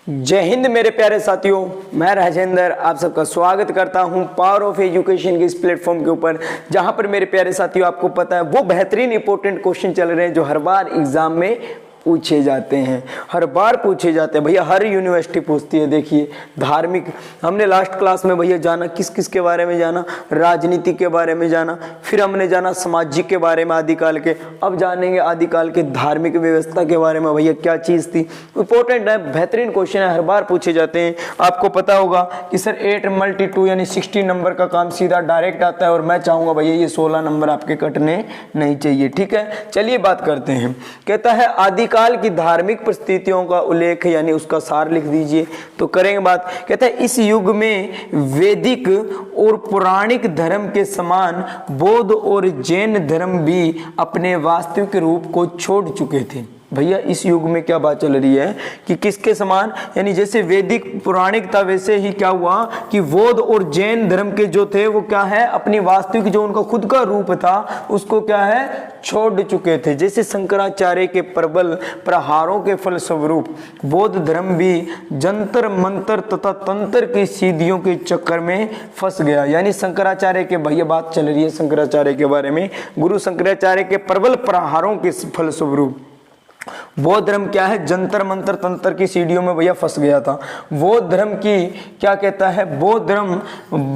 जय हिंद मेरे प्यारे साथियों, मैं राजेंद्र आप सबका स्वागत करता हूं पावर ऑफ एजुकेशन के इस प्लेटफॉर्म के ऊपर, जहां पर मेरे प्यारे साथियों आपको पता है वो बेहतरीन इंपॉर्टेंट क्वेश्चन चल रहे हैं जो हर बार एग्जाम में पूछे जाते हैं, हर बार पूछे जाते हैं भैया। हर यूनिवर्सिटी पूछती है। देखिए धार्मिक, हमने लास्ट क्लास में भैया जाना किस किस के बारे में जाना, राजनीति के बारे में जाना, फिर हमने जाना सामाजिक के बारे में आदिकाल के, अब जानेंगे आदिकाल के धार्मिक व्यवस्था के बारे में भैया क्या चीज़ थी। इंपॉर्टेंट है, बेहतरीन क्वेश्चन है, हर बार पूछे जाते हैं। आपको पता होगा कि सर 8 × 2 यानी 60 नंबर का काम सीधा डायरेक्ट आता है, और मैं चाहूँगा भैया ये 16 नंबर आपके कटने नहीं चाहिए। ठीक है, चलिए बात करते हैं। कहता है आदिकाल की धार्मिक परिस्थितियों का उल्लेख यानी उसका सार लिख दीजिए। तो करेंगे बात। कहता है इस युग में वैदिक और पौराणिक धर्म के समान बौद्ध और जैन धर्म भी अपने वास्तविक रूप को छोड़ चुके थे। भैया इस युग में क्या बात चल रही है कि किसके समान, यानी जैसे वैदिक पौराणिक था वैसे ही क्या हुआ कि बौद्ध और जैन धर्म के जो थे वो क्या है अपनी वास्तविक जो उनका खुद का रूप था उसको क्या है छोड़ चुके थे। जैसे शंकराचार्य के प्रबल प्रहारों के फलस्वरूप बौद्ध धर्म भी जंतर मंतर तथा तंत्र की सीधियों के चक्कर में फंस गया। यानी शंकराचार्य के भैया बात चल रही है शंकराचार्य के बारे में, गुरु शंकराचार्य के प्रबल प्रहारों के फलस्वरूप बौद्ध धर्म क्या है जंतर मंतर तंत्र की सीढ़ियों में भैया फंस गया था। बौद्ध धर्म की क्या कहता है, बौद्ध धर्म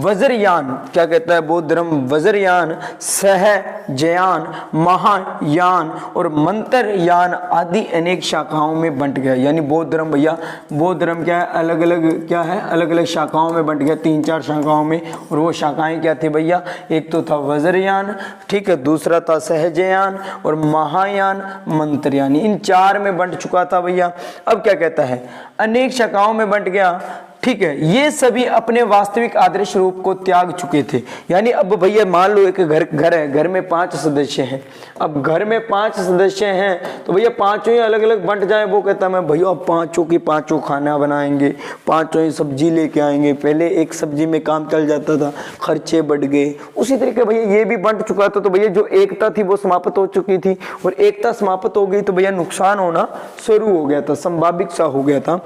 वज्रयान, क्या कहता है बौद्ध धर्म वज्रयान, सहजयान, महायान और मंत्रयान आदि अनेक शाखाओं में बंट गया। यानी बौद्ध धर्म भैया, बौद्ध धर्म क्या है अलग अलग क्या है अलग अलग शाखाओं में बंट गया, 3-4 शाखाओं में। और वो शाखाएं क्या थी भैया, एक तो था वज्रयान, ठीक है, दूसरा था सहजयान और महायान मंत्रयान, इन 4 में बंट चुका था भैया। अब क्या कहता है अनेक शाखाओं में बंट गया, ठीक है। ये सभी अपने वास्तविक आदर्श रूप को त्याग चुके थे। यानी अब भैया मान लो एक घर है, घर में 5 सदस्य हैं। अब घर में 5 सदस्य हैं तो भैया पांचों ही अलग अलग बंट जाए। वो कहता मैं भैया अब पांचों की पांचों खाना बनाएंगे, पांचों ही सब्जी लेके आएंगे। पहले एक सब्जी में काम चल जाता था, खर्चे बढ़ गए। उसी तरीके भैया ये भी बंट चुका था। तो भैया जो एकता थी वो समाप्त हो चुकी थी, और एकता समाप्त हो गई तो भैया नुकसान होना शुरू हो गया था, संभाविक सा हो गया था,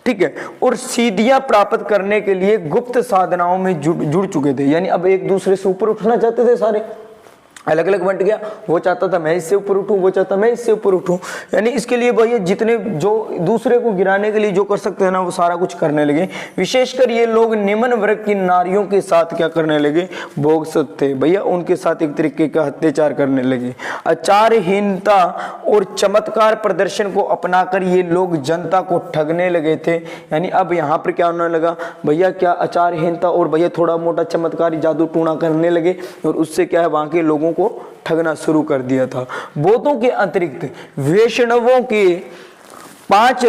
ठीक है। और सीधियां प्राप्त करने के लिए गुप्त साधनाओं में जुड़ चुके थे। यानी अब एक दूसरे से ऊपर उठना चाहते थे, सारे अलग अलग बंट गया। वो चाहता था मैं इससे ऊपर उठूं, वो चाहता मैं इससे ऊपर उठूं। यानी इसके लिए भैया जितने जो दूसरे को गिराने के लिए जो कर सकते हैं ना वो सारा कुछ करने लगे। विशेषकर ये लोग निम्न वर्ग की नारियों के साथ क्या करने लगे, भोग सकते भैया उनके साथ एक तरीके का अत्याचार करने लगे। आचारहीनता और चमत्कार प्रदर्शन को अपनाकर ये लोग जनता को ठगने लगे थे। यानी अब यहाँ पर क्या होने लगा भैया, क्या आचारहीनता और भैया थोड़ा मोटा चमत्कारी जादू टूना करने लगे, और उससे क्या है वहां के लोगों को ठगना शुरू कर दिया था। बौद्धों के अतिरिक्त वैष्णवों के 5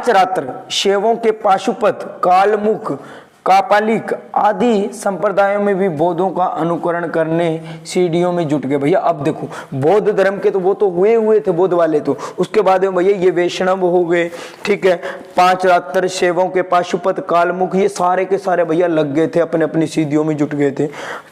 रात्र, शैवों के पाशुपत, कालमुख, कापालिक आदि संप्रदायों में भी बौद्धों का अनुकरण करने सीढ़ियों में जुट गए। भैया अब देखो बौद्ध धर्म के तो वो तो हुए थे बौद्ध वाले, तो उसके बाद में भैया ये वैष्णव हो गए, ठीक है। 5 रात्र, शैवों के पाशुपत, कालमुख, ये सारे के सारे भैया लग गए थे, अपने अपनी सीढ़ियों में जुट गए थे,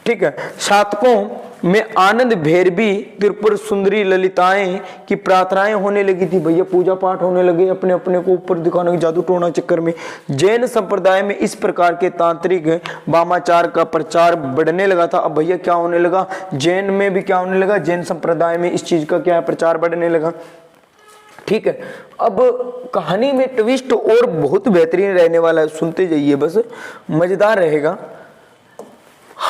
ठीक है। शातकों में आनंद भैरवी, त्रिपुर सुंदरी, ललिताएं की प्रार्थनाएं होने लगी थी। भैया पूजा पाठ होने लगे अपने अपने को ऊपर दिखाने के जादू टोना चक्कर में। जैन संप्रदाय में इस प्रकार के तांत्रिक वामाचार का प्रचार बढ़ने लगा था। अब भैया क्या होने लगा, जैन में भी क्या होने लगा, जैन संप्रदाय में इस चीज का क्या है प्रचार बढ़ने लगा, ठीक है। अब कहानी में ट्विस्ट और बहुत बेहतरीन रहने वाला है, सुनते जाइए बस, मजेदार रहेगा।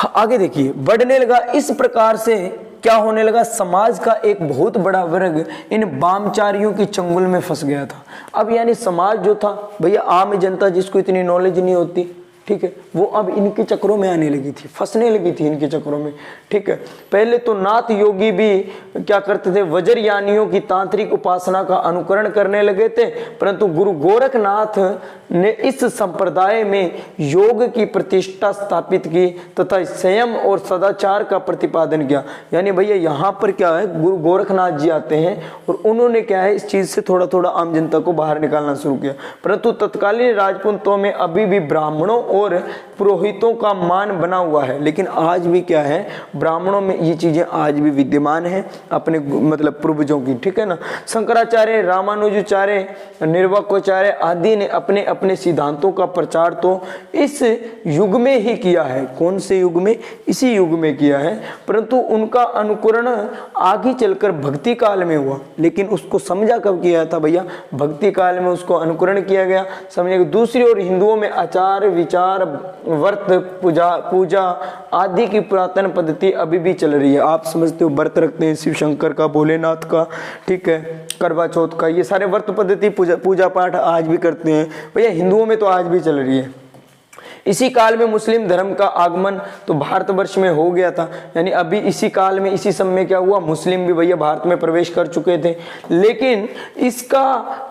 आगे देखिए बढ़ने लगा। इस प्रकार से क्या होने लगा, समाज का एक बहुत बड़ा वर्ग इन वामचारियों की चंगुल में फंस गया था। अब यानी समाज जो था भैया, आम जनता जिसको इतनी नॉलेज नहीं होती, ठीक है, वो अब इनके चक्रों में आने लगी थी, फंसने लगी थी इनके चक्रों में, ठीक है। पहले तो नाथ योगी भी क्या करते थे, वज्रयानियों की तांत्रिक उपासना का अनुकरण करने लगे थे, परंतु गुरु गोरखनाथ ने इस संप्रदाय में योग की प्रतिष्ठा स्थापित की तथा संयम और सदाचार का प्रतिपादन किया। यानी भैया यहाँ पर क्या है, गुरु गोरखनाथ जी आते हैं और उन्होंने क्या है इस चीज से थोड़ा थोड़ा आम जनता को बाहर निकालना शुरू किया। परंतु तत्कालीन राजपूतों में अभी भी ब्राह्मणों और पुरोहितों का मान बना हुआ है, लेकिन आज भी क्या है, ब्राह्मणों में ये चीजें आज भी विद्यमान है अपने मतलब पूर्वजों की, ठीक है ना। शंकराचार्य, रामानुजाचार्य, निर्वाकोचार्य आदि ने अपने अपने सिद्धांतों का प्रचार तो इस युग में ही किया है। कौन से युग में? इसी युग में किया है, परंतु उनका अनुकरण आगे चलकर भक्ति काल में हुआ। लेकिन उसको समझा कब किया था भैया? भक्ति काल में उसको अनुकरण किया गया, समझे। दूसरी ओर हिंदुओं में आचार विचार, व्रत, पूजा आदि की पुरातन पद्धति अभी भी चल रही है। आप समझते हो, व्रत रखते हैं शिव शंकर का, भोलेनाथ का, ठीक है, करवा चौथ का, ये सारे व्रत पद्धति पूजा पाठ आज भी करते हैं भैया, हिंदुओं में तो आज भी चल रही है। इसी काल में मुस्लिम धर्म का आगमन तो भारतवर्ष में हो गया था, यानी अभी इसी काल में, इसी समय में क्या हुआ, मुस्लिम भी भैया भारत में प्रवेश कर चुके थे, लेकिन इसका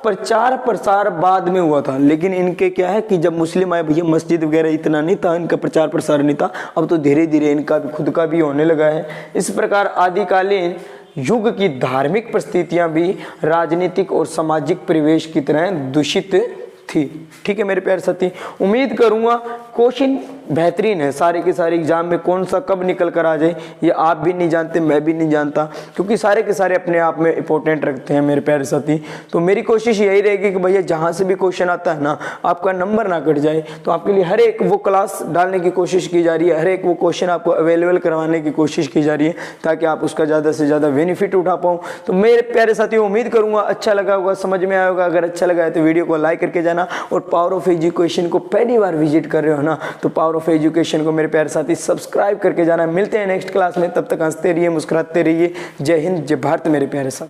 प्रचार प्रसार बाद में हुआ था। लेकिन इनके क्या है कि जब मुस्लिम आए भैया, मस्जिद वगैरह इतना नहीं था, इनका प्रचार प्रसार नहीं था, अब तो धीरे धीरे इनका भी खुद का भी होने लगा है। इस प्रकार आदिकालीन युग की धार्मिक परिस्थितियां भी राजनीतिक और सामाजिक परिवेश की तरह दूषित थी, ठीक है मेरे प्यारे साथी। उम्मीद करूंगा क्वेश्चन बेहतरीन है, सारे के सारे एग्जाम में कौन सा कब निकल कर आ जाए ये आप भी नहीं जानते, मैं भी नहीं जानता, क्योंकि सारे के सारे अपने आप में इंपॉर्टेंट रखते हैं मेरे प्यारे साथी। तो मेरी कोशिश यही रहेगी कि भैया जहां से भी क्वेश्चन आता है ना, आपका नंबर ना कट जाए, तो आपके लिए हर एक वो क्लास डालने की कोशिश की जा रही है, हर एक वो क्वेश्चन आपको अवेलेबल करवाने की कोशिश की जा रही है, ताकि आप उसका ज़्यादा से ज़्यादा बेनिफिट उठा पाओ। तो मेरे प्यारे साथियों, उम्मीद करूंगा अच्छा लगा होगा, समझ में आया होगा। अगर अच्छा लगा है तो वीडियो को लाइक करके जाना, और पावर ऑफ एजुकेशन को पहली बार विजिट कर रहे हो ना, तो पावर ऑफ एजुकेशन को मेरे प्यारे साथी सब्सक्राइब करके जाना। मिलते हैं नेक्स्ट क्लास में, तब तक हंसते रहिए, मुस्कुराते रहिए। जय हिंद, जय भारत मेरे प्यारे साथी।